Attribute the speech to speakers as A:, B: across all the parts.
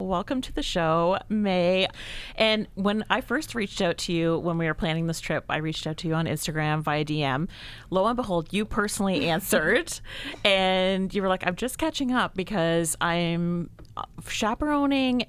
A: welcome to the show, May. And when I first reached out to you when we were planning this trip, I reached out to you on Instagram via DM. Lo and behold, you personally answered. And you were like, I'm just catching up because I'm chaperoning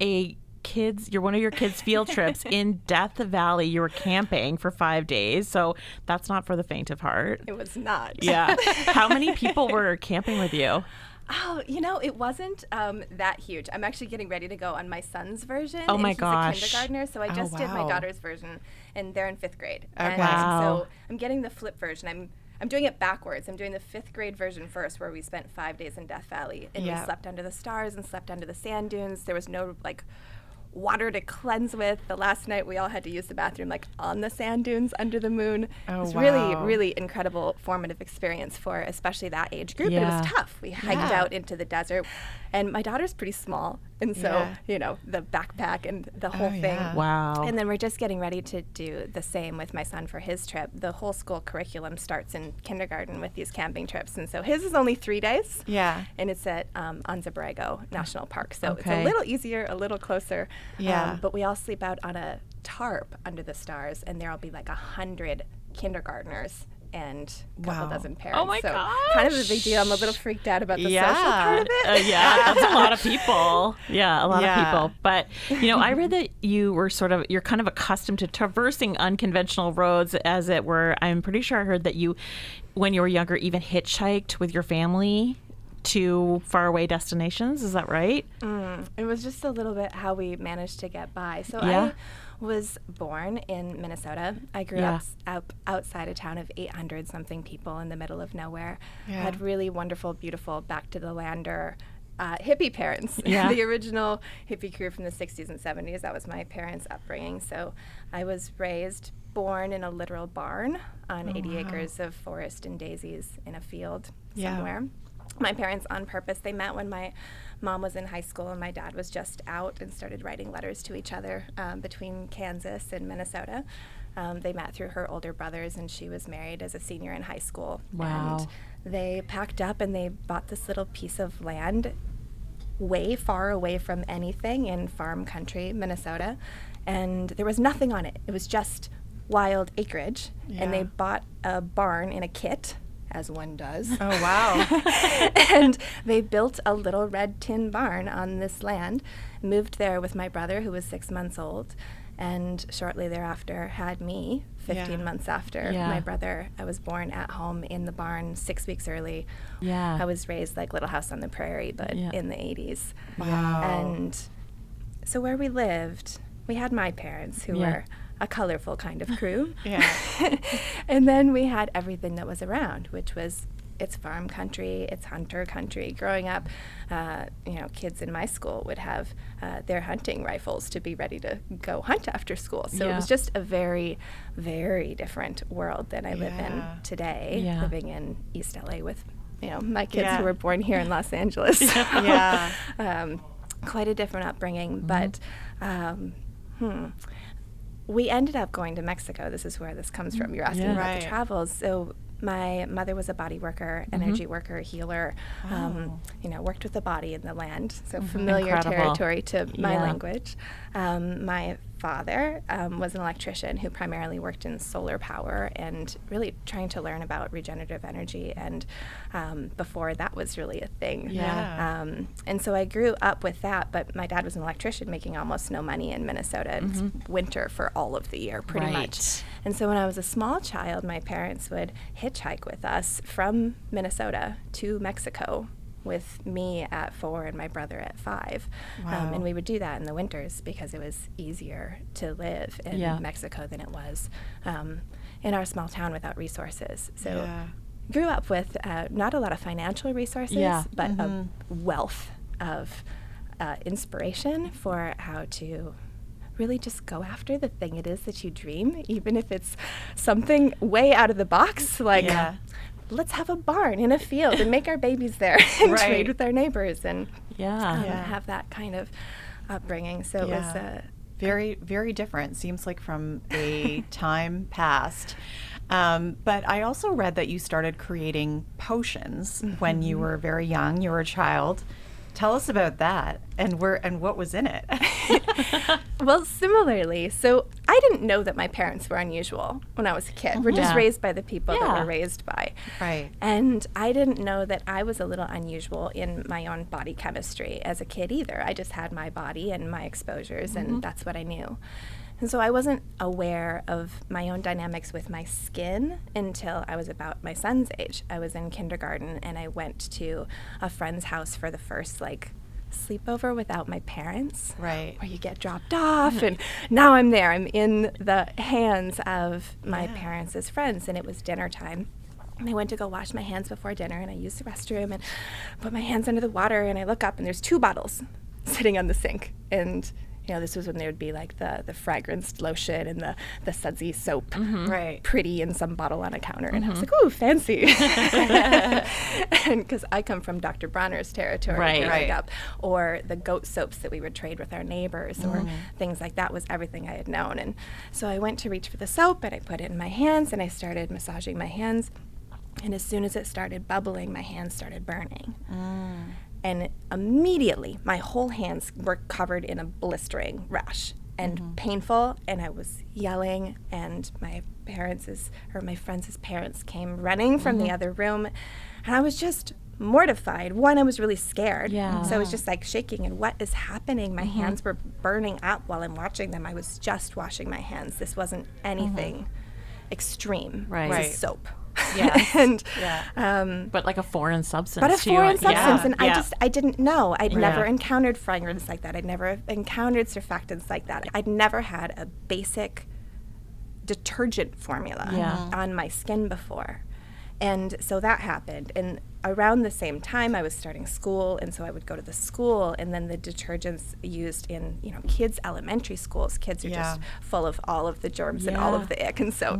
A: you're one of your kids' field trips in Death Valley. You were camping for 5 days, so that's not for the faint of heart.
B: It was not.
A: Yeah. How many people were camping with you?
B: Oh, it wasn't that huge. I'm actually getting ready to go on my son's version.
A: Oh my
B: and
A: gosh.
B: He's a kindergartner, so I just did my
C: wow.
B: daughter's version, and they're in 5th grade.
C: Okay.
B: And
A: Wow.
B: so I'm getting the flip version. I'm doing it backwards. I'm doing the 5th grade version first, where we spent 5 days in Death Valley, and we slept under the stars and slept under the sand dunes. There was no water to cleanse with. The last night we all had to use the bathroom on the sand dunes under the moon.
C: Oh,
B: it was
C: wow.
B: really, really incredible formative experience for especially that age group.
A: Yeah.
B: But it was tough. We hiked out into the desert, and my daughter's pretty small, and so the backpack and the whole thing.
C: yeah.
A: Wow.
B: And then we're just getting ready to do the same with my son for his trip. The whole school curriculum starts in kindergarten with these camping trips, and so his is only 3 days.
C: Yeah.
B: And it's at Anza Borrego National Park, so it's
A: Okay.
B: a little easier, a little closer.
C: Yeah.
B: But we all sleep out on a tarp under the stars, and there'll be 100 kindergartners and a couple
C: Wow.
B: dozen parents.
A: Oh my
B: so kind of a big deal. I'm a little freaked out about the social part of it.
A: Yeah, that's a lot of people. Yeah, a lot
C: Yeah.
A: of people. But, I read that you're kind of accustomed to traversing unconventional roads, as it were. I'm pretty sure I heard that you, when you were younger, even hitchhiked with your family to faraway destinations. Is that right?
B: It was just a little bit how we managed to get by. So
A: Yeah.
B: I was born in Minnesota. I grew up outside a town of 800 something people in the middle of nowhere.
C: Yeah.
B: Had really wonderful, beautiful back to the lander hippie parents.
A: Yeah.
B: The original hippie crew from the 60s and 70s. That was my parents' upbringing. So I was born in a literal barn on 80 acres of forest and daisies in a field somewhere. My parents, on purpose, they met when my mom was in high school and my dad was just out, and started writing letters to each other between Kansas and Minnesota. They met through her older brothers, and she was married as a senior in high school.
A: Wow.
B: And they packed up and they bought this little piece of land way far away from anything in farm country, Minnesota. And there was nothing on it. It was just wild acreage. And they bought a barn in a kit, as one does.
C: Oh, wow.
B: And they built a little red tin barn on this land, moved there with my brother, who was 6 months old, and shortly thereafter had me 15 months after my brother. I was born at home in the barn 6 weeks early.
A: Yeah.
B: I was raised like Little House on the Prairie, but in the 80s.
C: Wow.
B: And so where we lived, we had my parents, who were a colorful kind of crew. And then we had everything that was around, which was, it's farm country, it's hunter country. Growing up, kids in my school would have their hunting rifles to be ready to go hunt after school. So it was just a very, very different world than I live in today, living in East LA with, my kids who were born here in Los Angeles. Quite a different upbringing, but we ended up going to Mexico. This is where this comes from. You're asking about the travels. So my mother was a body worker, energy worker, healer, worked with the body and the land. So familiar territory to my language. My father was an electrician who primarily worked in solar power and really trying to learn about regenerative energy. And before that was really a thing. And so I grew up with that, but my dad was an electrician making almost no money in Minnesota. It's winter for all of the year, pretty much. And so when I was a small child, my parents would hitchhike with us from Minnesota to Mexico with me at 4 and my brother at 5. And we would do that in the winters because it was easier to live in Mexico than it was in our small town without resources. So grew up with not a lot of financial resources, but a wealth of inspiration for how to really just go after the thing it is that you dream, even if it's something way out of the box, like let's have a barn in a field and make our babies there and trade with our neighbors and have that kind of upbringing. So it was
C: very, very different. Seems like from a time past. But I also read that you started creating potions when you were very young. You were a child. Tell us about that and what was in it.
B: Well, similarly, so I didn't know that my parents were unusual when I was a kid. We're just raised by the people that we're raised by.
C: Right.
B: And I didn't know that I was a little unusual in my own body chemistry as a kid either. I just had my body and my exposures, and that's what I knew. And so I wasn't aware of my own dynamics with my skin until I was about my son's age. I was in kindergarten, and I went to a friend's house for the first, sleepover without my parents.
C: Right.
B: Where you get dropped off, and now I'm there. I'm in the hands of my parents as friends, and it was dinner time. And I went to go wash my hands before dinner, and I used the restroom and put my hands under the water, and I look up, and there's 2 bottles sitting on the sink. And this was when there would be the fragranced lotion and the sudsy soap, pretty in some bottle on a counter. And I was like, ooh, fancy. And because I come from Dr. Bronner's territory growing up, or the goat soaps that we would trade with our neighbors, or things like that was everything I had known. And so I went to reach for the soap, and I put it in my hands, and I started massaging my hands. And as soon as it started bubbling, my hands started burning. And immediately, my whole hands were covered in a blistering rash and painful. And I was yelling, and my friends' parents came running from the other room. And I was just mortified. One, I was really scared.
A: Yeah.
B: So I was just shaking, and what is happening? My hands were burning up while I'm watching them. I was just washing my hands. This wasn't anything extreme.
A: Right.
B: This is soap.
C: Yes.
B: And
A: but like a foreign substance.
B: But a foreign substance, and
A: Yeah.
B: I didn't know. I'd never
A: Yeah.
B: encountered fragrance like that. I'd never encountered surfactants like that. I'd never had a basic detergent formula on my skin before. And so that happened. And around the same time, I was starting school, and so I would go to the school, and then the detergents used in kids' elementary schools. Kids are just full of all of the germs and all of the ick, and so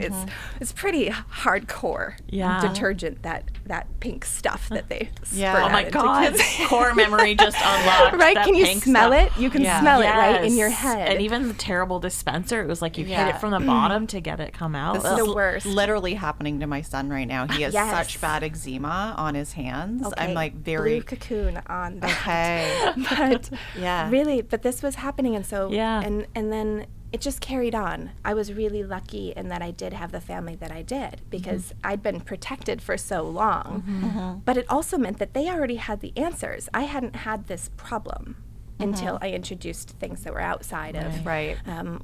B: it's pretty hardcore detergent, that pink stuff that they spurt
A: Oh
B: out
A: my
B: into
A: God!
B: kids.
A: Core memory just unlocked.
B: Right?
A: That
B: Can you
A: pink
B: smell
A: stuff.
B: it? You can smell it right in your
A: Yes.
B: head.
A: And even the terrible dispenser, it was like you hit it from the bottom to get it come out.
C: This
B: It's
C: is
B: the worst.
C: literally happening to my son right now. He has
B: Yes.
C: such bad eczema on his hands.
B: Okay,
C: I'm very
B: blue Cocoon on that.
C: okay.
B: But
C: Yeah.
B: really, but this was happening, and so and then it just carried on. I was really lucky in that I did have the family that I did, because I'd been protected for so long. But it also meant that they already had the answers. I hadn't had this problem until I introduced things that were outside of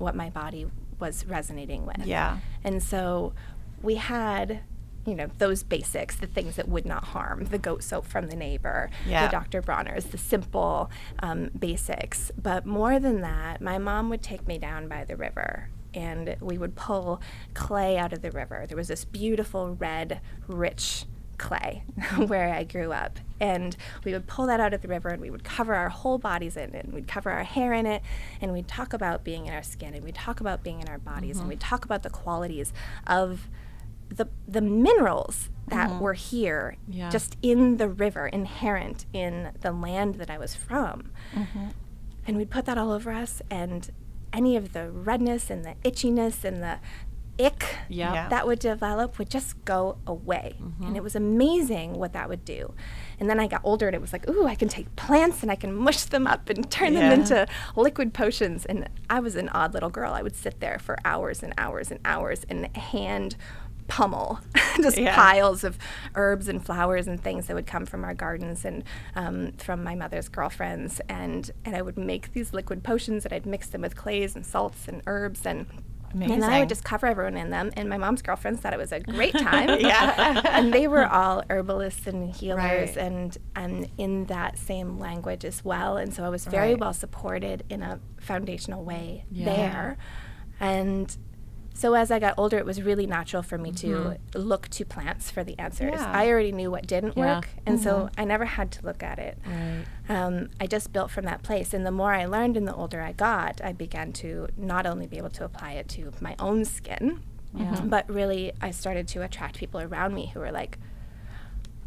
B: what my body was resonating with.
C: Yeah.
B: And so we had those basics, the things that would not harm, the goat soap from the neighbor, the Dr. Bronner's, the simple basics. But more than that, my mom would take me down by the river, and we would pull clay out of the river. There was this beautiful red, rich clay where I grew up, and we would pull that out of the river, and we would cover our whole bodies in it, and we'd cover our hair in it, and we'd talk about being in our skin, and we'd talk about being in our bodies, and we'd talk about the qualities of the minerals that were here, just in the river, inherent in the land that I was from. And we'd put that all over us, and any of the redness and the itchiness and the ick that would develop would just go away. And it was amazing what that would do. And then I got older, and it was like, ooh, I can take plants and I can mush them up and turn them into liquid potions. And I was an odd little girl. I would sit there for hours and hours and hours and hand pummel just piles of herbs and flowers and things that would come from our gardens and from my mother's girlfriends, and I would make these liquid potions, and I'd mix them with clays and salts and herbs, and then I would just cover everyone in them, and my mom's girlfriends thought it was a great time. And they were all herbalists and healers, and in that same language as well, and so I was very well supported in a foundational way there. And so as I got older, it was really natural for me to look to plants for the answers. I already knew what didn't work, and so I never had to look at it. I just built from that place. And the more I learned and the older I got, I began to not only be able to apply it to my own skin, but really I started to attract people around me who were like,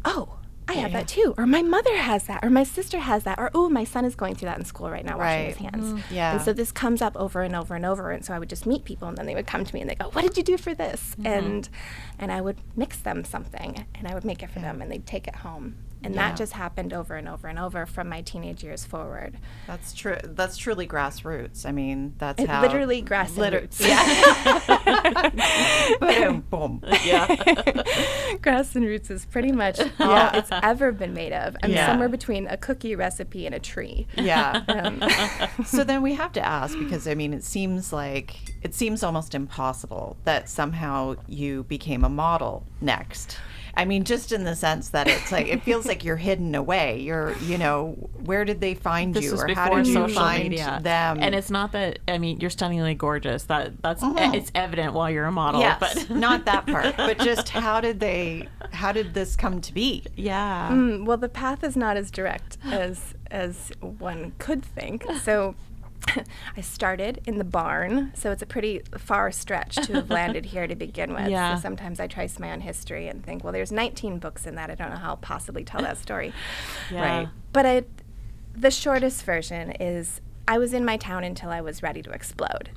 B: oh, I have that too, or my mother has that, or my sister has that, or oh, my son is going through that in school right now, washing his hands. And so this comes up over and over and over, and so I would just meet people, and then they would come to me and they go, what did you do for this? And I would mix them something, and I would make it for them, and they'd take it home. And that just happened over and over and over from my teenage years forward.
C: That's true. That's truly grassroots. I mean, that's how
B: literally grass and roots.
C: Yeah. Boom, boom.
A: Yeah.
B: Grass and roots is pretty much all it's ever been made of. I'm somewhere between a cookie recipe and a tree.
C: Yeah. So then we have to ask, because I mean, it seems almost impossible that somehow you became a model next. I mean, just in the sense that it's like, it feels like you're hidden away. Where did they find
A: This
C: you?
A: was
C: Or
A: before
C: how did you
A: social
C: find
A: media.
C: them?
A: And it's not that, I mean, you're stunningly gorgeous. That's it's evident while you're a model.
C: Yes,
A: but
C: not that part, but just how did this come to be?
A: Yeah.
B: Well, the path is not as direct as one could think. So I started in the barn, so it's a pretty far stretch to have landed here to begin with.
A: Yeah.
B: So sometimes I trace my own history and think, well, there's 19 books in that. I don't know how I'll possibly tell that story.
A: Yeah.
C: Right.
B: But the shortest version is I was in my town until I was ready to explode.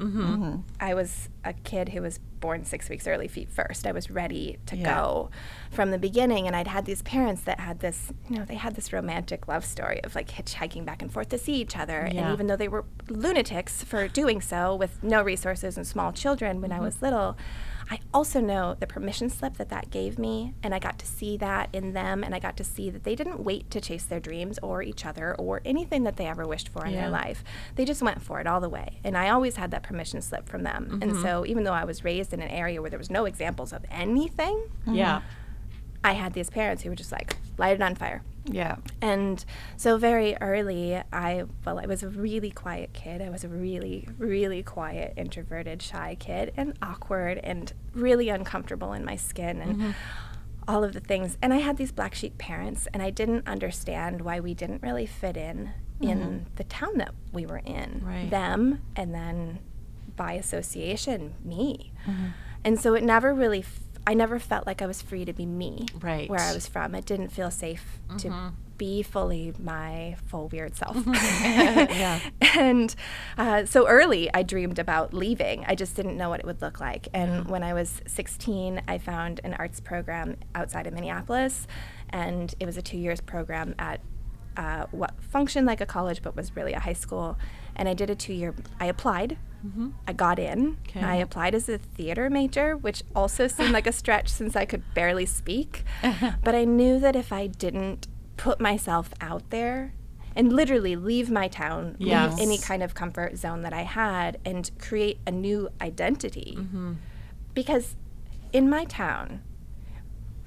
B: I was a kid who was born 6 weeks early, feet first. I was ready to go from the beginning, and I'd had these parents that had this, they had this romantic love story of like hitchhiking back and forth to see each other. And even though they were lunatics for doing so with no resources and small children when I was little, I also know the permission slip that gave me, and I got to see that in them, and I got to see that they didn't wait to chase their dreams or each other or anything that they ever wished for in their life. They just went for it all the way, and I always had that permission slip from them. And so even though I was raised in an area where there was no examples of anything, I had these parents who were just like, light it on fire.
C: Yeah.
B: And so very early, I was a really quiet kid. I was a really, really quiet, introverted, shy kid, and awkward and really uncomfortable in my skin and all of the things. And I had these black sheep parents, and I didn't understand why we didn't really fit in the town that we were in.
A: Right.
B: Them, and then by association, me. And so it never really I never felt like I was free to be me where I was from. It didn't feel safe to be fully my full weird self. And so early I dreamed about leaving. I just didn't know what it would look like. And when I was 16, I found an arts program outside of Minneapolis, and it was a 2 years program at what functioned like a college but was really a high school. And I did a 2-year, I applied. I got in.
A: Okay.
B: I applied as a theater major, which also seemed like a stretch since I could barely speak. But I knew that if I didn't put myself out there and literally leave my town, leave any kind of comfort zone that I had, and create a new identity. Because in my town,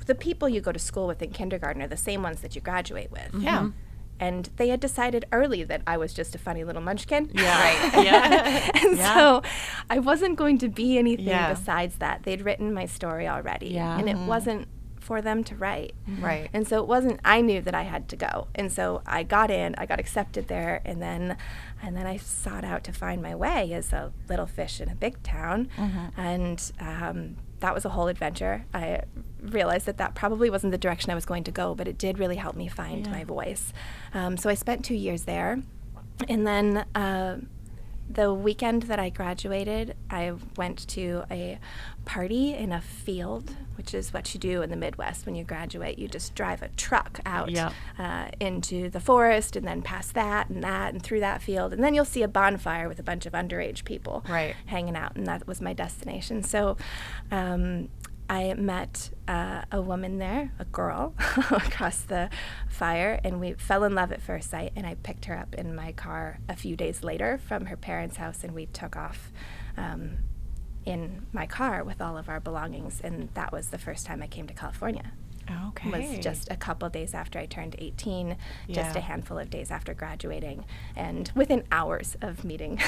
B: the people you go to school with in kindergarten are the same ones that you graduate with.
C: Yeah.
B: And they had decided early that I was just a funny little munchkin.
A: Yeah.
B: So I wasn't going to be anything besides that. They'd written my story already. And it wasn't for them to write.
C: Right.
B: And so it wasn't, I knew that I had to go. And so I got in, I got accepted there, and then I sought out to find my way as a little fish in a big town. And that was a whole adventure. I realized that probably wasn't the direction I was going to go, but it did really help me find my voice. So I spent 2 years there. And then the weekend that I graduated, I went to a party in a field, which is what you do in the Midwest when you graduate. You just drive a truck out into the forest, and then past that and through that field. And then you'll see a bonfire with a bunch of underage people hanging out, and that was my destination. So I met a woman there, a girl, across the fire, and we fell in love at first sight, and I picked her up in my car a few days later from her parents' house, and we took off in my car with all of our belongings, and that was the first time I came to California.
C: Okay.
B: Was just a couple days after I turned 18, just a handful of days after graduating, and within hours of meeting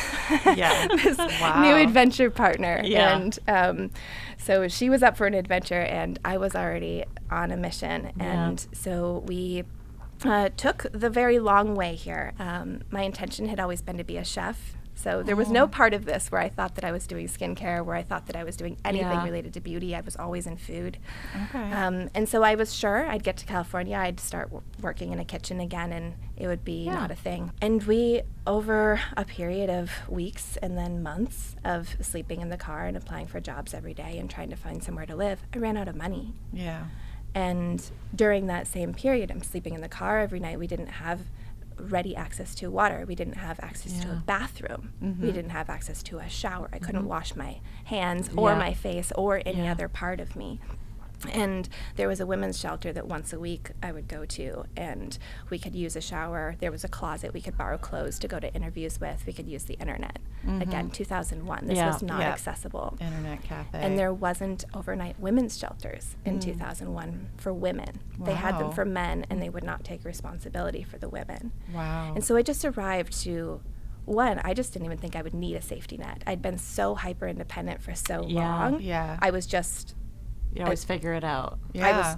B: this new adventure partner. And so she was up for an adventure, and I was already on a mission. And so we took the very long way here. My intention had always been to be a chef. So there was no part of this where I thought that I was doing skincare, where I thought that I was doing anything related to beauty. I was always in food. And so I was sure I'd get to California, I'd start working in a kitchen again, and it would be not a thing. And we, over a period of weeks and then months of sleeping in the car and applying for jobs every day and trying to find somewhere to live, I ran out of money. And during that same period, I'm sleeping in the car every night. We didn't have ready access to water. We didn't have access to a bathroom. We didn't have access to a shower. I couldn't wash my hands or my face or any other part of me. And there was a women's shelter that once a week I would go to, and we could use a shower. There was a closet. We could borrow clothes to go to interviews with. We could use the internet. Again, 2001. This was not accessible.
C: Internet cafe.
B: And there wasn't overnight women's shelters in 2001 for women.
C: Wow.
B: They had them for men, and they would not take responsibility for the women.
C: Wow.
B: And so I just arrived to, one, I just didn't even think I would need a safety net. I'd been so hyper independent for so long.
C: Yeah.
B: I was just...
A: You always figure it out.
C: Yeah.
B: I was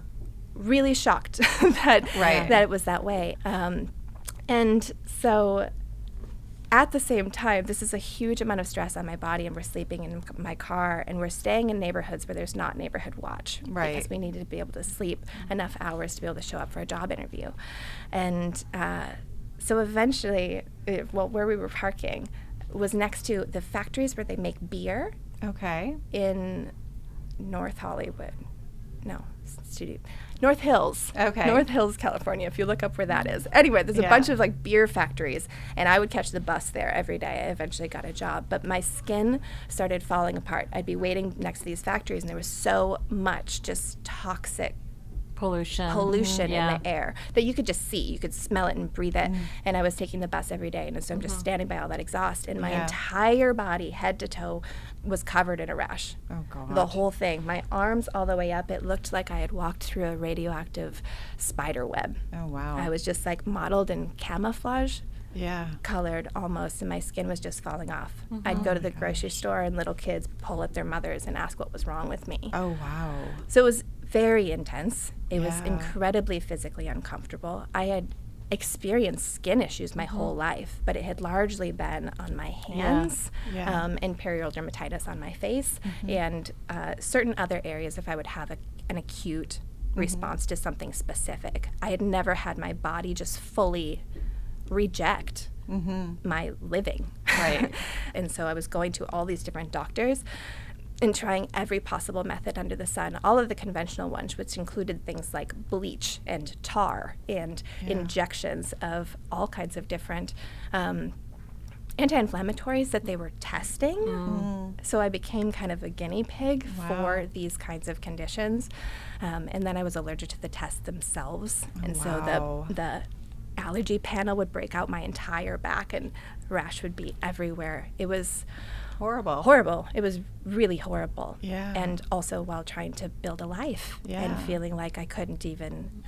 B: really shocked that it was that way. And so at the same time, this is a huge amount of stress on my body, and we're sleeping in my car, and we're staying in neighborhoods where there's not neighborhood watch.
C: Right.
B: Because we needed to be able to sleep enough hours to be able to show up for a job interview. And so eventually, where we were parking was next to the factories where they make beer.
C: Okay.
B: In North Hills.
C: Okay.
B: North Hills, California, if you look up where that is. Anyway, there's a bunch of like beer factories, and I would catch the bus there every day. I eventually got a job, but my skin started falling apart. I'd be waiting next to these factories, and there was so much just toxic pollution in the air that you could just see. You could smell it and breathe it. And I was taking the bus every day, and so I'm just standing by all that exhaust, and my entire body, head to toe, was covered in a rash.
C: Oh, God.
B: The whole thing. My arms all the way up. It looked like I had walked through a radioactive spider web.
C: Oh, wow.
B: I was just like modeled in camouflage.
C: Yeah.
B: Colored almost, and my skin was just falling off. I'd go to the grocery store, and little kids pull up their mothers and ask what was wrong with me.
C: Oh, wow.
B: So it was very intense. It was incredibly physically uncomfortable. I had experienced skin issues my whole life, but it had largely been on my hands and perioral dermatitis on my face and certain other areas if I would have an acute response to something specific. I had never had my body just fully reject my living.
C: Right.
B: And so I was going to all these different doctors and trying every possible method under the sun, all of the conventional ones, which included things like bleach and tar and injections of all kinds of different anti-inflammatories that they were testing. So I became kind of a guinea pig for these kinds of conditions. And then I was allergic to the tests themselves. So the allergy panel would break out my entire back, and rash would be everywhere. It was horrible. It was really horrible.
C: Yeah.
B: And also while trying to build a life and feeling like I couldn't even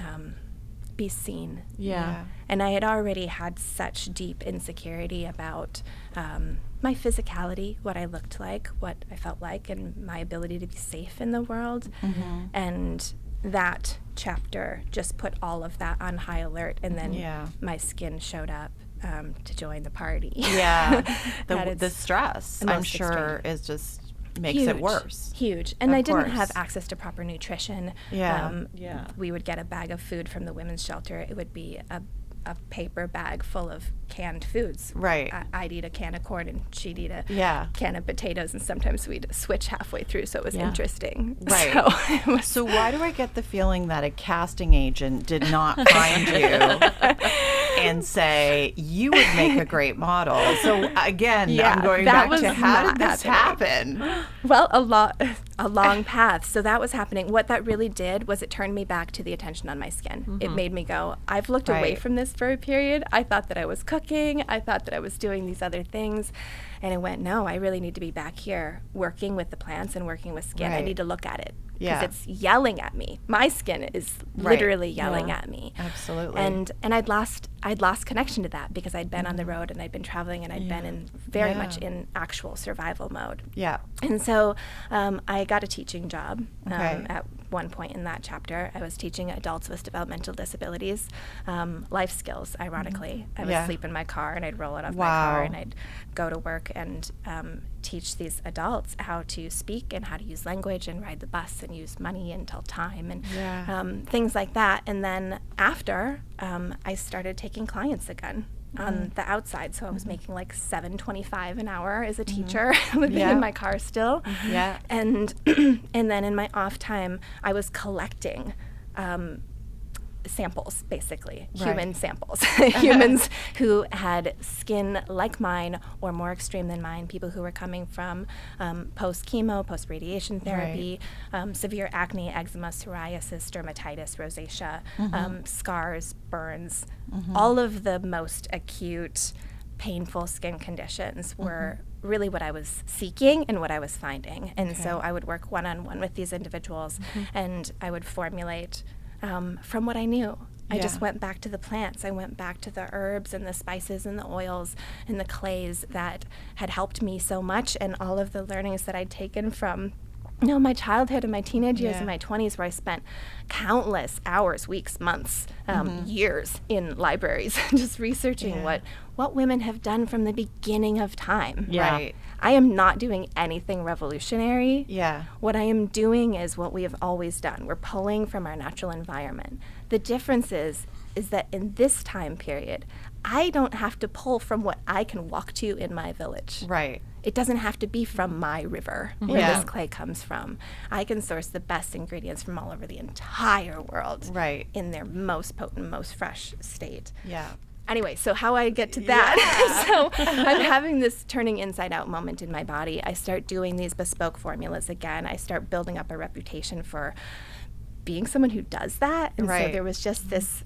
B: be seen.
A: Yeah.
B: And I had already had such deep insecurity about my physicality, what I looked like, what I felt like, and my ability to be safe in the world. And that chapter just put all of that on high alert, and then my skin showed up to join the party.
C: Yeah. The stress, I'm sure,
B: extreme.
C: is just makes it worse.
B: Huge. And I didn't have
C: course.
B: access to proper nutrition. We would get a bag of food from the women's shelter. It would be a paper bag full of canned foods.
C: Right.
B: I'd eat a can of corn, and she'd eat a can of potatoes, and sometimes we'd switch halfway through, so it was interesting.
C: Right. So why do I get the feeling that a casting agent did not find you and say, you would make a great model? So again, I'm going back to how did this happen?
B: Well, a long path. So that was happening. What that really did was it turned me back to the attention on my skin. It made me go, I've looked away from this for a period. I thought that I was cooking. I thought that I was doing these other things. And it went, no, I really need to be back here working with the plants and working with skin. I need to look at it because it's yelling at me. My skin is literally yelling at me.
C: Absolutely.
B: And I'd lost connection to that because I'd been on the road, and I'd been traveling, and I'd been in very much in actual survival mode. Yeah. And so I got a teaching job at one point in that chapter. I was teaching adults with developmental disabilities life skills, ironically. I would sleep in my car, and I'd roll out of my car, and I'd go to work and teach these adults how to speak and how to use language and ride the bus and use money and tell time and things like that. And then after, I started taking clients again on the outside. So I was making like $7.25 an hour as a teacher, living in my car still. And and then in my off time, I was collecting samples, basically,
C: Right.
B: human samples, humans who had skin like mine or more extreme than mine, people who were coming from post-chemo, post-radiation therapy, severe acne, eczema, psoriasis, dermatitis, rosacea, scars, burns, all of the most acute, painful skin conditions were really what I was seeking and what I was finding. And so I would work one-on-one with these individuals, and I would formulate from what I knew. I just went back to the plants. I went back to the herbs and the spices and the oils and the clays that had helped me so much, and all of the learnings that I'd taken from my childhood and my teenage years and my 20s, where I spent countless hours, weeks, months, years in libraries just researching what women have done from the beginning of time.
A: Yeah.
C: Right.
B: I am not doing anything revolutionary.
C: Yeah.
B: What I am doing is what we have always done. We're pulling from our natural environment. The difference is that in this time period, I don't have to pull from what I can walk to in my village.
C: Right.
B: It doesn't have to be from my river where this clay comes from. I can source the best ingredients from all over the entire world in their most potent, most fresh state.
C: Yeah.
B: Anyway, so how I get to that, so I'm having this turning inside out moment in my body. I start doing these bespoke formulas again. I start building up a reputation for being someone who does that. And so there was just this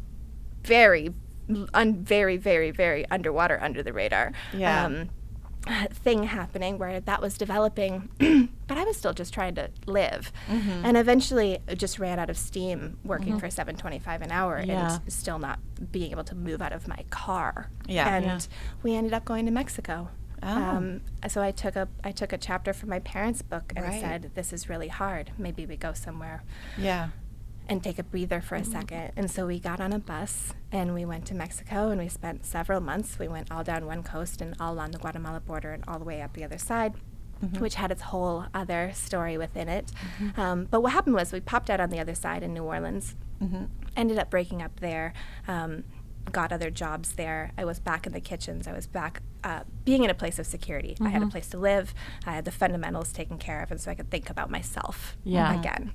B: very, very, very, very underwater, under the radar thing happening where that was developing, but I was still just trying to live. And eventually just ran out of steam working for $7.25 an hour and still not being able to move out of my car. And we ended up going to Mexico. So I took a chapter from my parents' book and said, this is really hard. Maybe we go somewhere. And take a breather for a second. And so we got on a bus and we went to Mexico, and we spent several months. We went all down one coast and all along the Guatemala border and all the way up the other side, which had its whole other story within it. But what happened was we popped out on the other side in New Orleans, ended up breaking up there, got other jobs there. I was back in the kitchens. I was back being in a place of security. I had a place to live. I had the fundamentals taken care of, and so I could think about myself again.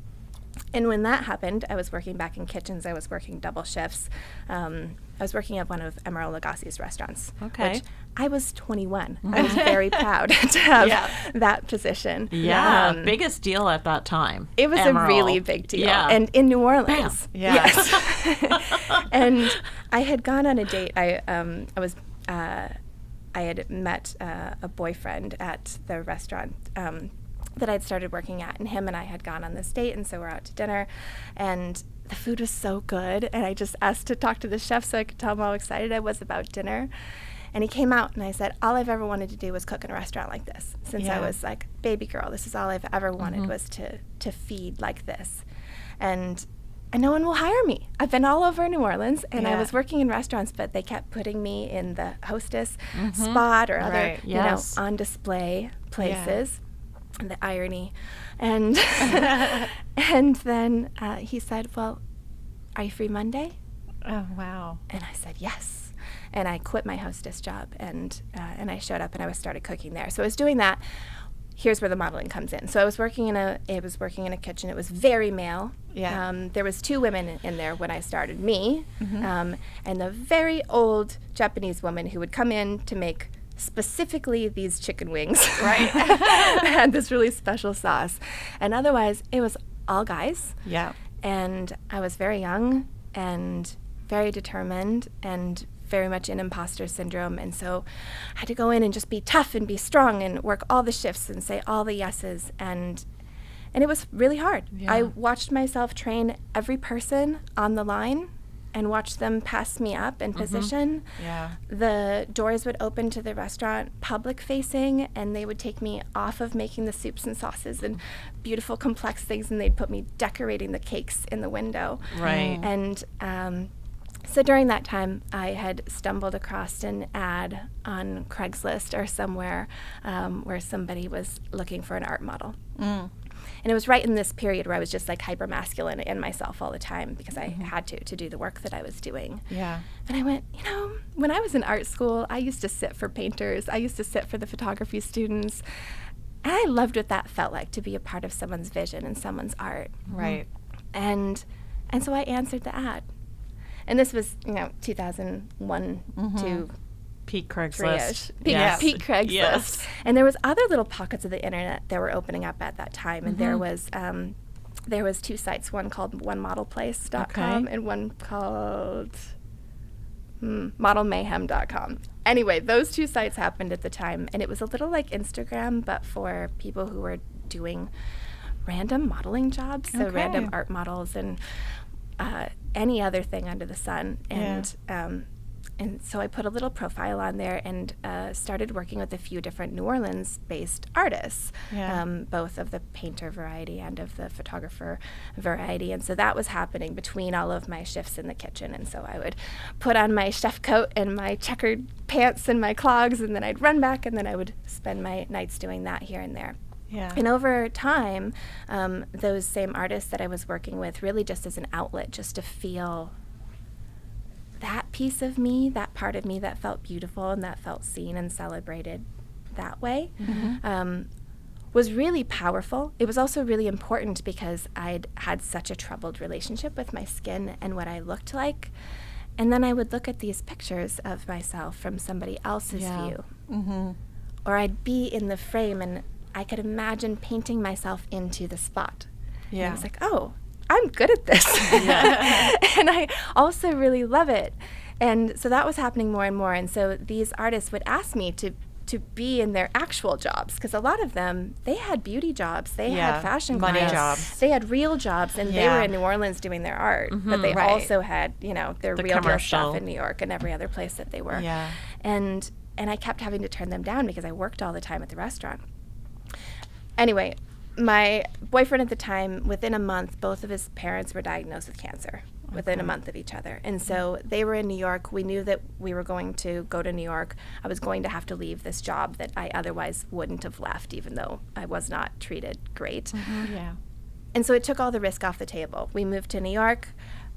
B: And when that happened, I was working back in kitchens. I was working double shifts. I was working at one of Emeril Lagasse's restaurants. Which I was 21. I was very proud to have that position.
A: Biggest deal at that time.
B: It was
A: Emeril.
B: a really big deal. And in New Orleans. Yes. And I had gone on a date. I had met a boyfriend at the restaurant that I'd started working at, and him and I had gone on this date, and so we're out to dinner, and the food was so good, and I just asked to talk to the chef so I could tell him how excited I was about dinner. And he came out, and I said, all I've ever wanted to do was cook in a restaurant like this. Since I was like baby girl, this is all I've ever wanted, was to feed like this. And no one will hire me. I've been all over New Orleans, and I was working in restaurants, but they kept putting me in the hostess spot or other, on display places. The irony. And and then he said, well, are you free Monday?
C: Oh, wow.
B: And I said, yes. And I quit my hostess job, and I showed up, and I started cooking there. So I was doing that. Here's where the modeling comes in. So I was working in a kitchen. It was very male. There was 2 women in there when I started, me, and the very old Japanese woman who would come in to make specifically these chicken wings. Had this really special sauce. And otherwise, it was all guys. And I was very young and very determined and very much in imposter syndrome. And so I had to go in and just be tough and be strong and work all the shifts and say all the yeses. And it was really hard. I watched myself train every person on the line and watch them pass me up in position. The doors would open to the restaurant public facing, and they would take me off of making the soups and sauces and beautiful complex things, and they'd put me decorating the cakes in the window. And so during that time, I had stumbled across an ad on Craigslist or somewhere where somebody was looking for an art model. And it was right in this period where I was just like hyper masculine in myself all the time because I had to do the work that I was doing. And I went, when I was in art school, I used to sit for painters. I used to sit for the photography students. And I loved what that felt like, to be a part of someone's vision and someone's art.
C: Right.
B: And And so I answered the ad. And this was, 2001 to
A: Peak Craigslist.
B: Peak Craigslist.
A: Yes.
B: And there was other little pockets of the internet that were opening up at that time. And there was 2 sites, one called onemodelplace.com and one called modelmayhem.com. Anyway, those 2 sites happened at the time. And it was a little like Instagram, but for people who were doing random modeling jobs. So random art models and any other thing under the sun. And so I put a little profile on there and started working with a few different New Orleans-based artists, both of the painter variety and of the photographer variety. And so that was happening between all of my shifts in the kitchen. And so I would put on my chef coat and my checkered pants and my clogs, and then I'd run back, and then I would spend my nights doing that here and there.
C: Yeah.
B: And over time, those same artists that I was working with, really just as an outlet, just to feel that piece of me, that part of me that felt beautiful and that felt seen and celebrated that way, was really powerful. It was also really important because I'd had such a troubled relationship with my skin and what I looked like. And then I would look at these pictures of myself from somebody else's view. Or I'd be in the frame and I could imagine painting myself into the spot. And I was like, oh, I'm good at this. And I also really love it. And so that was happening more and more. And so these artists would ask me to be in their actual jobs, because a lot of them, they had beauty jobs, they had fashion
C: money
B: clients,
C: jobs,
B: they had real jobs, and they were in New Orleans doing their art, but they also had, their real deal stuff in New York and every other place that they were. And I kept having to turn them down because I worked all the time at the restaurant. Anyway, my boyfriend at the time, within a month, both of his parents were diagnosed with cancer within a month of each other. And so they were in New York. We knew that we were going to go to New York. I was going to have to leave this job that I otherwise wouldn't have left, even though I was not treated great. And so it took all the risk off the table. We moved to New York.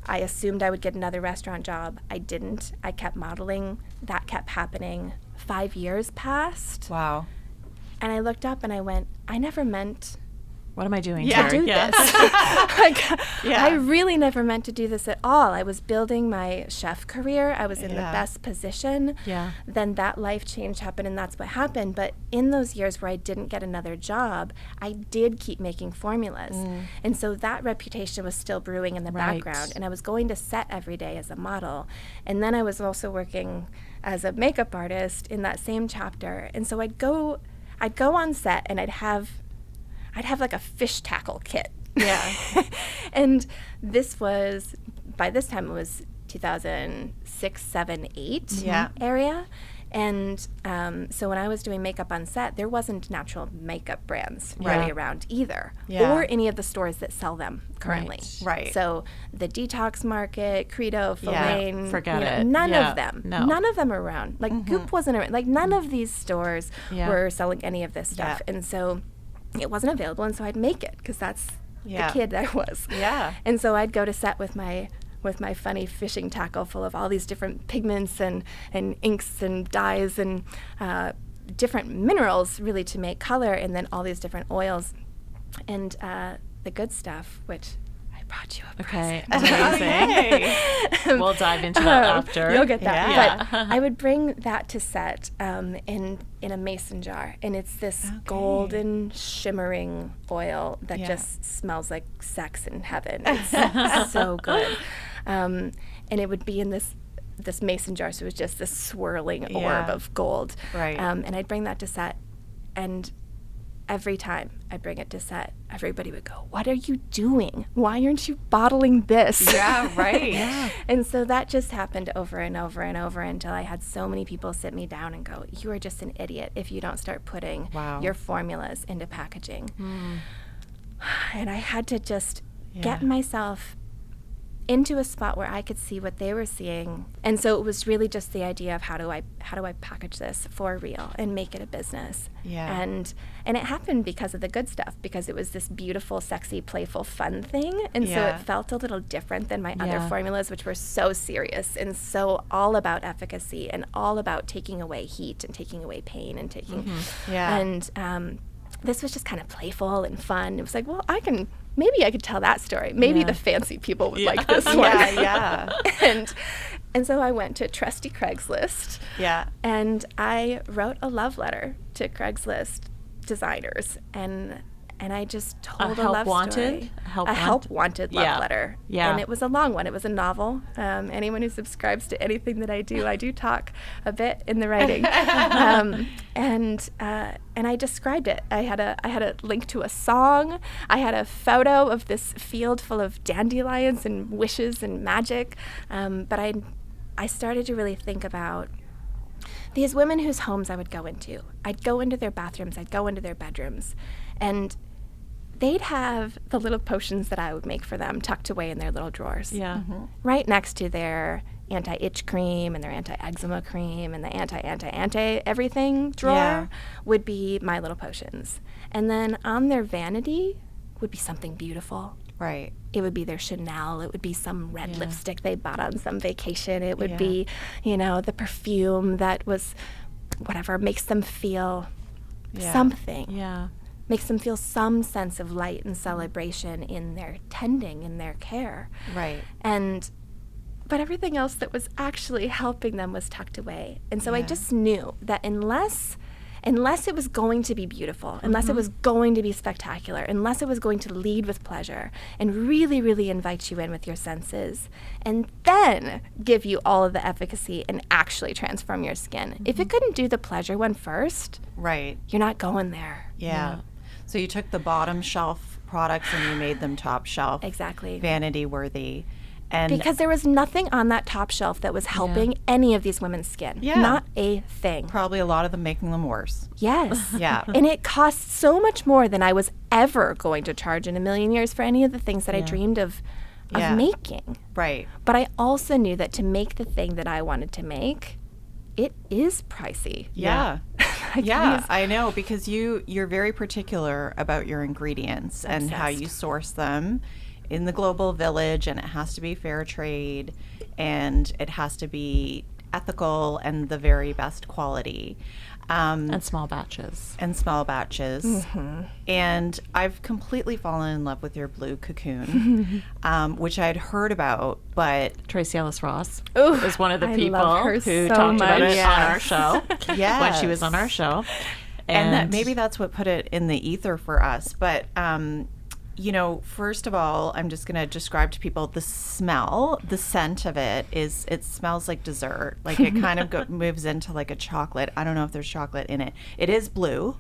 B: I assumed I would get another restaurant job. I didn't. I kept modeling. That kept happening. 5 years passed.
C: Wow.
B: And I looked up and I went, I never meant
A: what am I doing
B: to do this? I really never meant to do this at all. I was building my chef career. I was in the best position. Then that life change happened, and that's what happened. But in those years where I didn't get another job, I did keep making formulas. And so that reputation was still brewing in the background. And I was going to set every day as a model. And then I was also working as a makeup artist in that same chapter. And so I'd go on set and I'd have like a fish tackle kit. And by this time it was 2006, 7, 8 area. And so when I was doing makeup on set, there wasn't natural makeup brands really around either, or any of the stores that sell them currently. So the Detox Market, Credo, Filane,
A: forget it.
B: None of them. No. None of them are around. Like Goop wasn't around. Like none of these stores were selling any of this stuff. And so it wasn't available, and so I'd make it because that's the kid I was. And so I'd go to set with my funny fishing tackle full of all these different pigments and inks and dyes and different minerals really to make color, and then all these different oils and the good stuff, which I brought you a present.
A: Amazing. We'll dive into that after.
B: You'll get that. But I would bring that to set in a mason jar, and it's this golden shimmering oil that just smells like sex in heaven. It's so good. And it would be in this mason jar, so it was just this swirling orb of gold. And I'd bring that to set, and every time I bring it to set, everybody would go, "What are you doing? Why aren't you bottling this?" And so that just happened over and over and over until I had so many people sit me down and go, "You are just an idiot if you don't start putting your formulas into packaging." And I had to just get myself into a spot where I could see what they were seeing. And so it was really just the idea of how do I package this for real and make it a business. And it happened because of the good stuff, because it was this beautiful, sexy, playful, fun thing. And so it felt a little different than my other formulas, which were so serious and so all about efficacy and all about taking away heat and taking away pain and taking and this was just kind of playful and fun. It was like, well, I can maybe I could tell that story. Maybe the fancy people would like this one.
C: Yeah.
B: And so I went to trusty Craigslist.
C: Yeah.
B: And I wrote a love letter to Craigslist designers, and I just told a love story. A help wanted love letter. Yeah. And it was a long one. It was a novel. Anyone who subscribes to anything that I do talk a bit in the writing. And I described it. I had a link to a song. I had a photo of this field full of dandelions and wishes and magic. But I started to really think about these women whose homes I would go into. I'd go into their bathrooms. I'd go into their bedrooms. And they'd have the little potions that I would make for them tucked away in their little drawers.
A: Yeah.
B: Right next to their anti-itch cream and their anti-eczema cream and the anti-everything drawer would be my little potions. And then on their vanity would be something beautiful.
C: Right.
B: It would be their Chanel. It would be some red lipstick they bought on some vacation. It would be, the perfume that was whatever, makes them feel something.
A: Yeah.
B: Makes them feel some sense of light and celebration in their tending, in their care.
C: Right.
B: But everything else that was actually helping them was tucked away. And so I just knew that unless it was going to be beautiful, unless it was going to be spectacular, unless it was going to lead with pleasure and really, really invite you in with your senses, and then give you all of the efficacy and actually transform your skin. If it couldn't do the pleasure one first, you're not going there.
C: Yeah. So you took the bottom shelf products and you made them top shelf.
B: Exactly.
C: Vanity worthy. And
B: because there was nothing on that top shelf that was helping any of these women's skin.
C: Yeah.
B: Not a thing.
C: Probably a lot of them making them worse.
B: Yes.
C: Yeah.
B: And it cost so much more than I was ever going to charge in a million years for any of the things that I dreamed of making.
C: Right.
B: But I also knew that to make the thing that I wanted to make, it is pricey.
C: Yeah. I know, because you're very particular about your ingredients and how you source them in the global village, and it has to be fair trade, and it has to be ethical and the very best quality.
A: And small batches.
C: And I've completely fallen in love with your blue Cocoon, which I'd heard about, but
A: Tracee Ellis Ross was one of the people who
B: so
A: talked
B: much.
A: about it on our show. When she was on our show.
C: And maybe that's what put it in the ether for us. But first of all, I'm just going to describe to people the smell. The scent of it smells like dessert. Like it kind of moves into like a chocolate. I don't know if there's chocolate in it. It is blue.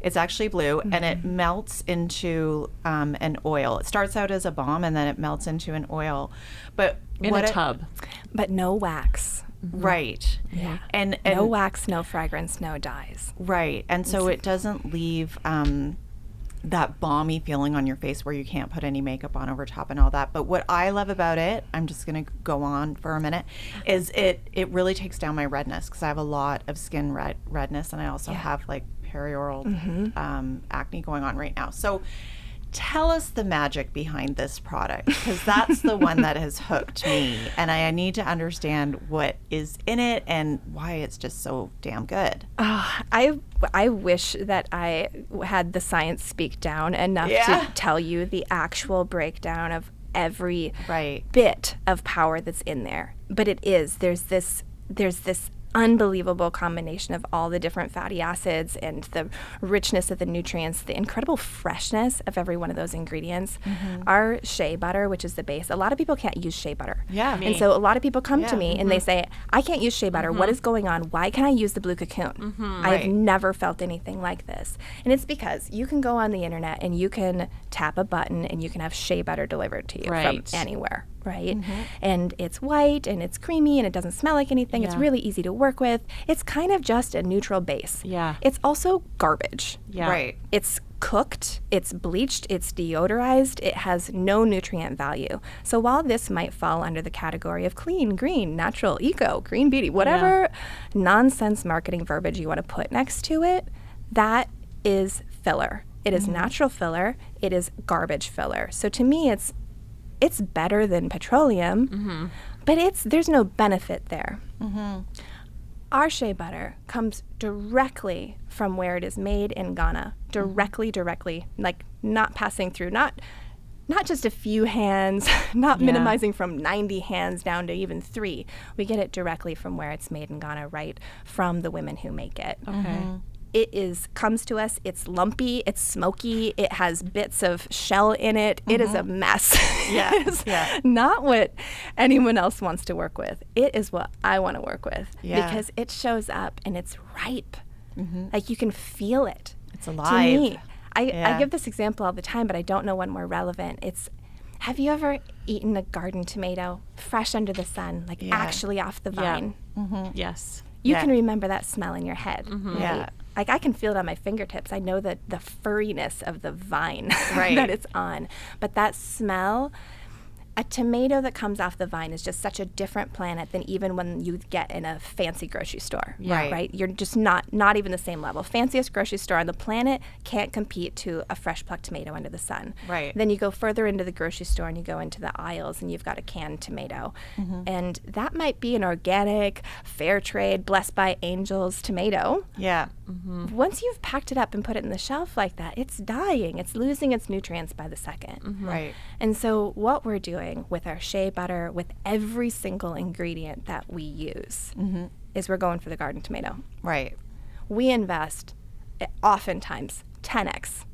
C: It's actually blue, and it melts into an oil. It starts out as a balm, and then it melts into an oil. But
A: in a tub.
B: But no wax.
C: Right.
B: Yeah.
C: And
B: no wax, no fragrance, no dyes.
C: Right. And so it doesn't leave that balmy feeling on your face where you can't put any makeup on over top and all that. But what I love about it, I'm just going to go on for a minute, is it really takes down my redness, because I have a lot of skin redness, and I also have like perioral acne going on right now. So tell us the magic behind this product, because that's the one that has hooked me, and I need to understand what is in it and why it's just so damn good.
B: I wish that I had the science speak down enough to tell you the actual breakdown of every bit of power that's in there. But it is. There's this unbelievable combination of all the different fatty acids and the richness of the nutrients, the incredible freshness of every one of those ingredients. Our shea butter, which is the base, a lot of people can't use shea butter. And so a lot of people come to me and they say, I can't use shea butter. What is going on? Why can't I use the blue Cocoon? I've never felt anything like this. And it's because you can go on the internet and you can tap a button and you can have shea butter delivered to you from anywhere. Right? And it's white and it's creamy and it doesn't smell like anything. It's really easy to work with. It's kind of just a neutral base. It's also garbage. It's cooked, it's bleached, it's deodorized, it has no nutrient value. So while this might fall under the category of clean, green, natural, eco, green beauty, whatever nonsense marketing verbiage you want to put next to it, that is filler. It is natural filler. It is garbage filler. So to me, it's better than petroleum, but there's no benefit there. Our shea butter comes directly from where it is made in Ghana, directly, like not passing through, not not just a few hands, not minimizing from 90 hands down to even 3. We get it directly from where it's made in Ghana, right from the women who make it.
A: Okay.
B: It comes to us, it's lumpy, it's smoky, it has bits of shell in it. It is a mess. It is not what anyone else wants to work with. It is what I want to work with because it shows up and it's ripe. Like you can feel it.
C: It's alive.
B: To me, I give this example all the time, but I don't know one more relevant. Have you ever eaten a garden tomato fresh under the sun, like actually off the vine?
A: Yes.
B: You can remember that smell in your head. Right? Like I can feel it on my fingertips. I know the furriness of the vine that it's on. But that smell, a tomato that comes off the vine is just such a different planet than even when you get in a fancy grocery store. Right? You're just not even the same level. Fanciest grocery store on the planet can't compete to a fresh plucked tomato under the sun.
C: Right.
B: Then you go further into the grocery store and you go into the aisles and you've got a canned tomato. And that might be an organic, fair trade, blessed by angels tomato.
C: Yeah.
B: Once you've packed it up and put it in the shelf like that, it's dying. It's losing its nutrients by the second.
C: Right.
B: And so what we're doing with our shea butter, with every single ingredient that we use, is we're going for the garden tomato.
C: Right.
B: We invest oftentimes 10x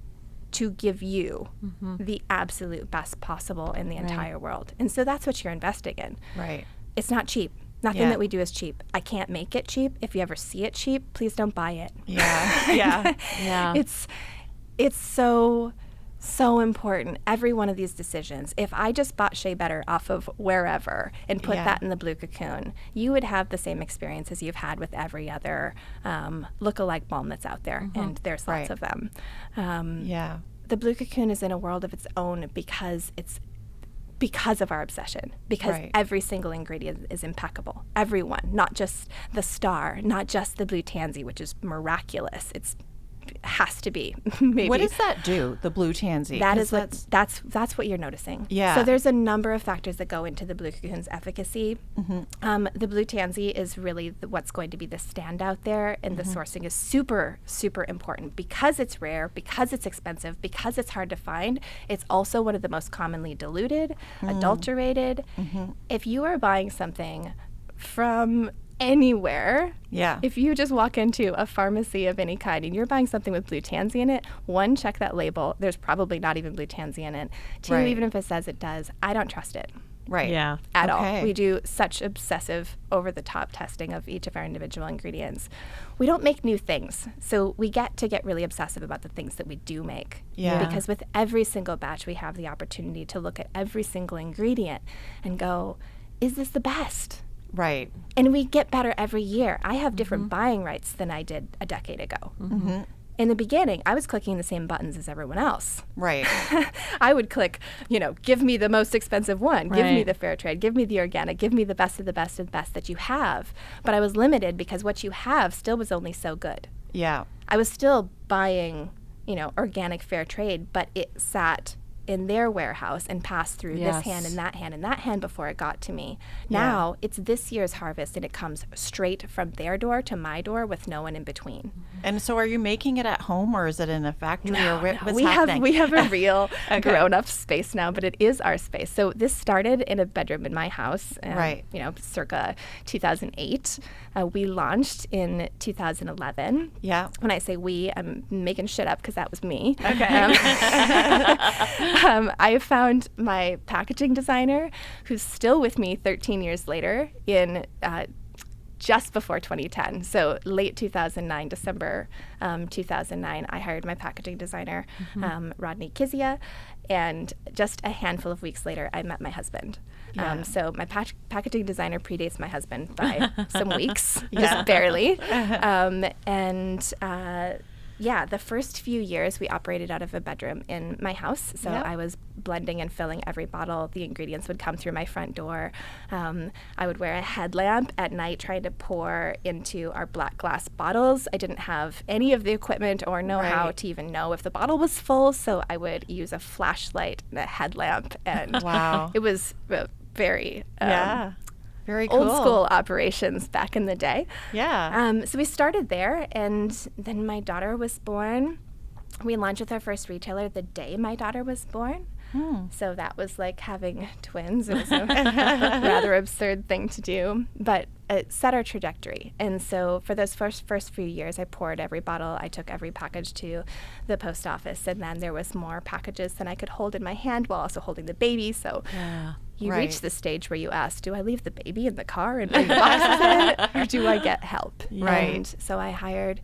B: to give you the absolute best possible in the entire world. And so that's what you're investing in.
C: Right.
B: It's not cheap. Nothing that we do is cheap. I can't make it cheap. If you ever see it cheap, please don't buy it.
C: Yeah.
B: It's so important. Every one of these decisions. If I just bought shea butter off of wherever and put that in the blue cocoon, you would have the same experience as you've had with every other look-alike balm that's out there, and there's lots of them. The blue cocoon is in a world of its own because of our obsession, because every single ingredient is impeccable. Everyone, not just the star, not just the blue tansy, which is miraculous. It has to be. Maybe.
C: What does that do, the blue tansy?
B: That's what you're noticing.
C: Yeah.
B: So there's a number of factors that go into the blue cocoon's efficacy. The blue tansy is really what's going to be the standout there, and the sourcing is super, super important because it's rare, because it's expensive, because it's hard to find. It's also one of the most commonly diluted, adulterated. If you are buying something from anywhere, if you just walk into a pharmacy of any kind and you're buying something with blue tansy in it, 1, check that label. There's probably not even blue tansy in it. 2, even if it says it does, I don't trust it. At all. We do such obsessive, over-the-top testing of each of our individual ingredients. We don't make new things, so we get really obsessive about the things that we do make. Because with every single batch, we have the opportunity to look at every single ingredient and go, is this the best?
C: Right.
B: And we get better every year. I have different buying rights than I did a decade ago. In the beginning, I was clicking the same buttons as everyone else.
C: Right.
B: I would click, give me the most expensive one, give me the fair trade, give me the organic, give me the best of the best of the best that you have. But I was limited because what you have still was only so good.
C: Yeah.
B: I was still buying, organic fair trade, but it sat in their warehouse and passed through this hand and that hand and that hand before it got to me. Now it's this year's harvest and it comes straight from their door to my door with no one in between.
C: And so are you making it at home or is it in a factory
B: No,
C: what's
B: we
C: happening?
B: We have a real grown-up space now, but it is our space. So this started in a bedroom in my house, circa 2008. We launched in 2011.
C: Yeah.
B: When I say we, I'm making shit up because that was me.
C: Okay.
B: I found my packaging designer, who's still with me 13 years later, in just before 2010. So late 2009, December 2009, I hired my packaging designer, Rodney Kizia, and just a handful of weeks later, I met my husband. So my packaging designer predates my husband by some weeks, just barely. The first few years we operated out of a bedroom in my house. So I was blending and filling every bottle. The ingredients would come through my front door. I would wear a headlamp at night trying to pour into our black glass bottles. I didn't have any of the equipment or know how to even know if the bottle was full. So I would use a flashlight and a headlamp. And it was very...
C: Very cool.
B: Old school operations back in the day.
C: Yeah.
B: So we started there, and then my daughter was born. We launched with our first retailer the day my daughter was born. So that was like having twins. It was a rather absurd thing to do, but it set our trajectory. And so for those first few years, I poured every bottle. I took every package to the post office, and then there was more packages than I could hold in my hand while also holding the baby. So you reach the stage where you ask, do I leave the baby in the car and bring boxes in, or do I get help?
C: Right.
B: And so I hired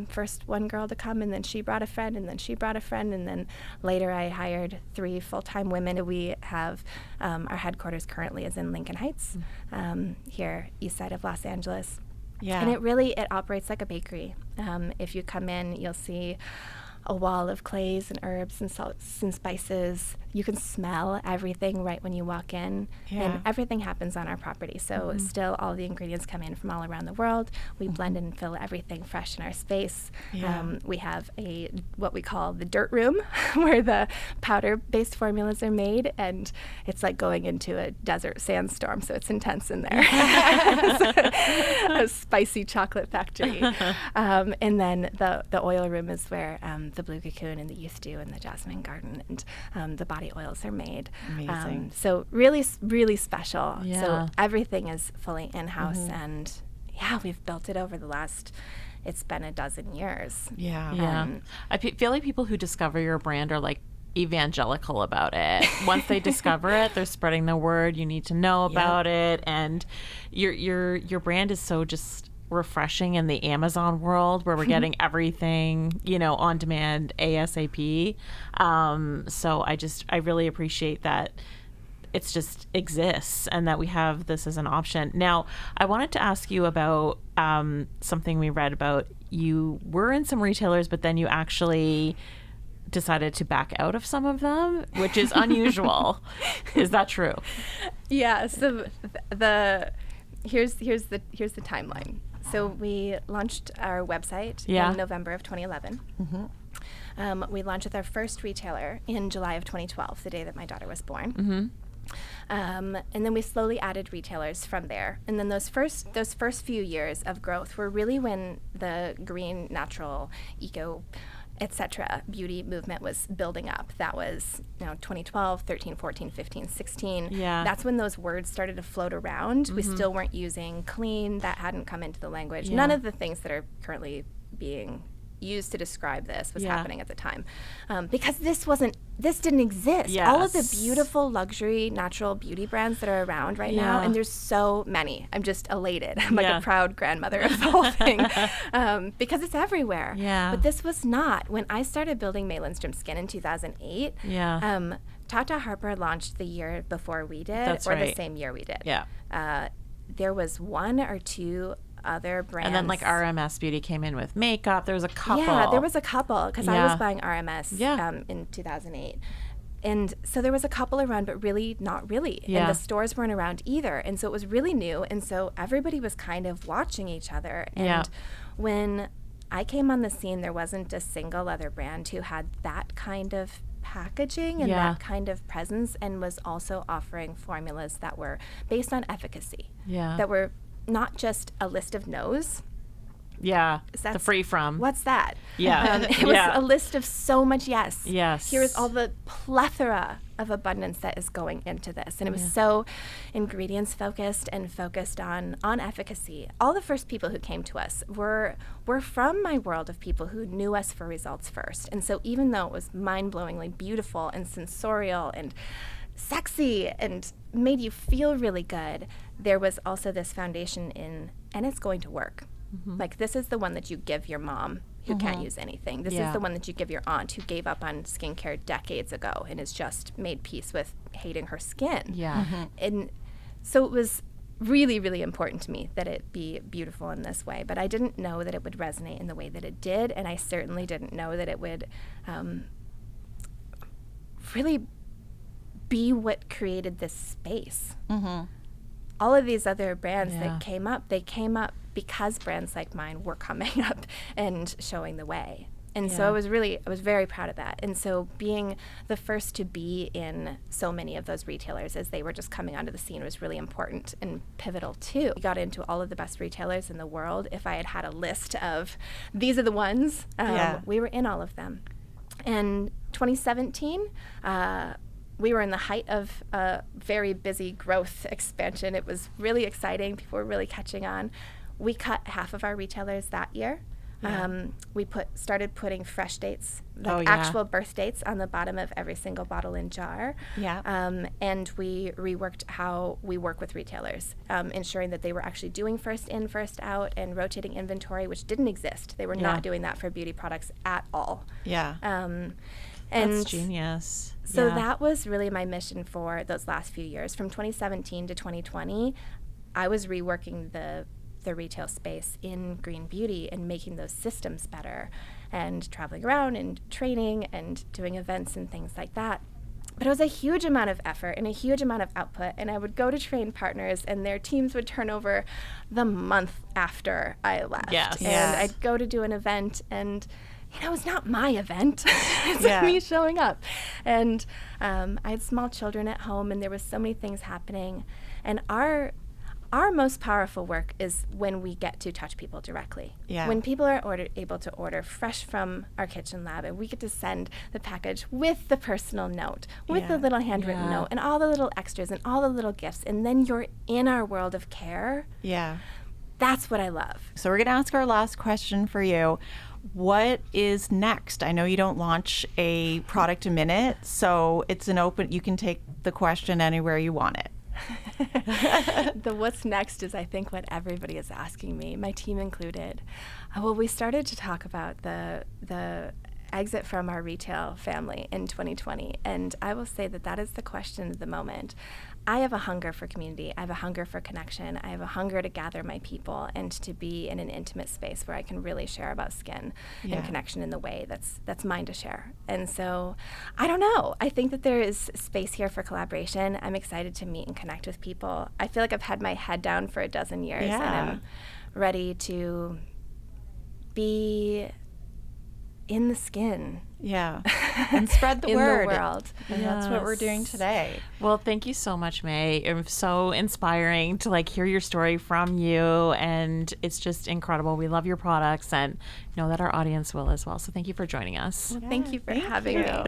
B: first one girl to come, and then she brought a friend, and then she brought a friend, and then later I hired 3 full-time women. We have our headquarters currently is in Lincoln Heights, here east side of Los Angeles.
C: Yeah.
B: And it operates like a bakery. If you come in, you'll see a wall of clays and herbs and salts and spices. You can smell everything right when you walk in. And everything happens on our property. So still all the ingredients come in from all around the world. We blend and fill everything fresh in our space. We have what we call the dirt room where the powder-based formulas are made, and it's like going into a desert sandstorm, so it's intense in there. A spicy chocolate factory. And then the oil room is where the blue cocoon and the youth dew and the jasmine garden and the body oils are made.
C: Amazing.
B: So really, really special.
A: Yeah.
B: So everything is fully in-house, and we've built it over the last, it's been a dozen years.
A: Yeah. I feel like people who discover your brand are like evangelical about it. Once they discover it, they're spreading the word. You need to know about it, and your brand is so just refreshing in the Amazon world where we're getting everything, on demand ASAP. So I really appreciate that it's just exists and that we have this as an option. Now, I wanted to ask you about something we read about. You were in some retailers, but then you actually decided to back out of some of them, which is unusual. Is that true?
B: Yeah. So here's the timeline. So we launched our website in November of 2011. We launched with our first retailer in July of 2012, the day that my daughter was born. And then we slowly added retailers from there. And then those first few years of growth were really when the green, natural, eco, etc. beauty movement was building up. That was 2012, 13, 14, 15, 16.
A: Yeah.
B: That's when those words started to float around. We still weren't using clean. That hadn't come into the language.
A: Yeah.
B: None of the things that are currently being used to describe this was happening at the time, because this didn't exist.
A: Yes.
B: All of the beautiful luxury natural beauty brands that are around right now, and there's so many. I'm just elated. I'm like a proud grandmother of the whole thing, because it's everywhere.
A: Yeah.
B: But this was not. When I started building May Lindstrom Skin in 2008, Tata Harper launched the year before we did,
A: That's
B: or
A: right.
B: the same year we did.
A: Yeah.
B: There was 1 or 2 other brands.
A: And then like RMS Beauty came in with makeup. There was a couple.
B: Yeah, there was a couple, because I was buying RMS in 2008. And so there was a couple around, but really not really.
A: Yeah.
B: And the stores weren't around either. And so it was really new. And so everybody was kind of watching each other. And when I came on the scene, there wasn't a single other brand who had that kind of packaging and that kind of presence, and was also offering formulas that were based on efficacy. That were not just a list of no's.
A: The free from.
B: What's that?
A: It
B: was a list of so much yes. Here's all the plethora of abundance that is going into this. And it was so ingredients focused and focused on efficacy. All the first people who came to us were from my world of people who knew us for results first. And so even though it was mind-blowingly beautiful and sensorial and sexy and made you feel really good, there was also this foundation and it's going to work. Like, this is the one that you give your mom who can't use anything. This is the one that you give your aunt who gave up on skincare decades ago and has just made peace with hating her skin. And so it was really, really important to me that it be beautiful in this way. But I didn't know that it would resonate in the way that it did, and I certainly didn't know that it would really be what created this space. All of these other brands that came up, they came up because brands like mine were coming up and showing the way. And so I was very proud of that. And so being the first to be in so many of those retailers as they were just coming onto the scene was really important and pivotal too. We got into all of the best retailers in the world. If I had had a list of these are the ones, we were in all of them. In 2017, we were in the height of a very busy growth expansion. It was really exciting. People were really catching on. We cut half of our retailers that year.
C: Yeah.
B: We started putting fresh dates, like
A: Oh, yeah.
B: actual birth dates, on the bottom of every single bottle and jar.
C: Yeah.
B: And we reworked how we work with retailers, ensuring that they were actually doing first in, first out, and rotating inventory, which didn't exist. They were
A: Yeah.
B: not doing that for beauty products at all.
C: Yeah.
B: And
A: That's genius.
B: so
A: Yeah.
B: that was really my mission for those last few years. From 2017 to 2020, I was reworking the retail space in green beauty and making those systems better, and traveling around and training and doing events and things like that. But it was a huge amount of effort and a huge amount of output, and I would go to train partners and their teams would turn over the month after I left.
A: Yes.
B: And
C: Yes.
B: I'd go to do an event, and it's not my event. It's
C: Yeah.
B: me showing up. And I had small children at home, and there was so many things happening. And our most powerful work is when we get to touch people directly.
C: Yeah.
B: When people are able to order fresh from our kitchen lab, and we get to send the package with the personal note, with
C: Yeah.
B: the little handwritten
A: Yeah.
B: note, and all the little extras and all the little gifts, and then you're in our world of care.
C: Yeah.
B: That's what I love.
C: So we're going to ask our last question for you. What is next? I know you don't launch a product a minute, so it's an open, you can take the question anywhere you want it.
B: The what's next is, I think, what everybody is asking me, my team included. Well, we started to talk about the exit from our retail family in 2020, and I will say that is the question of the moment. I have a hunger for community. I have a hunger for connection. I have a hunger to gather my people and to be in an intimate space where I can really share about skin
C: Yeah.
B: and connection in the way that's mine to share. And so, I don't know. I think that there is space here for collaboration. I'm excited to meet and connect with people. I feel like I've had my head down for a dozen years, and
C: Yeah.
B: I'm ready to be in the skin.
C: Yeah. And spread the
B: In the
C: word.
B: world.
C: And that's what we're doing
A: Yes.
C: today.
A: Well, thank you so much, May. It was so inspiring to hear your story from you, and it's just incredible. We love your products and know that our audience will as well. So thank you for joining us.
B: Thank you for having me.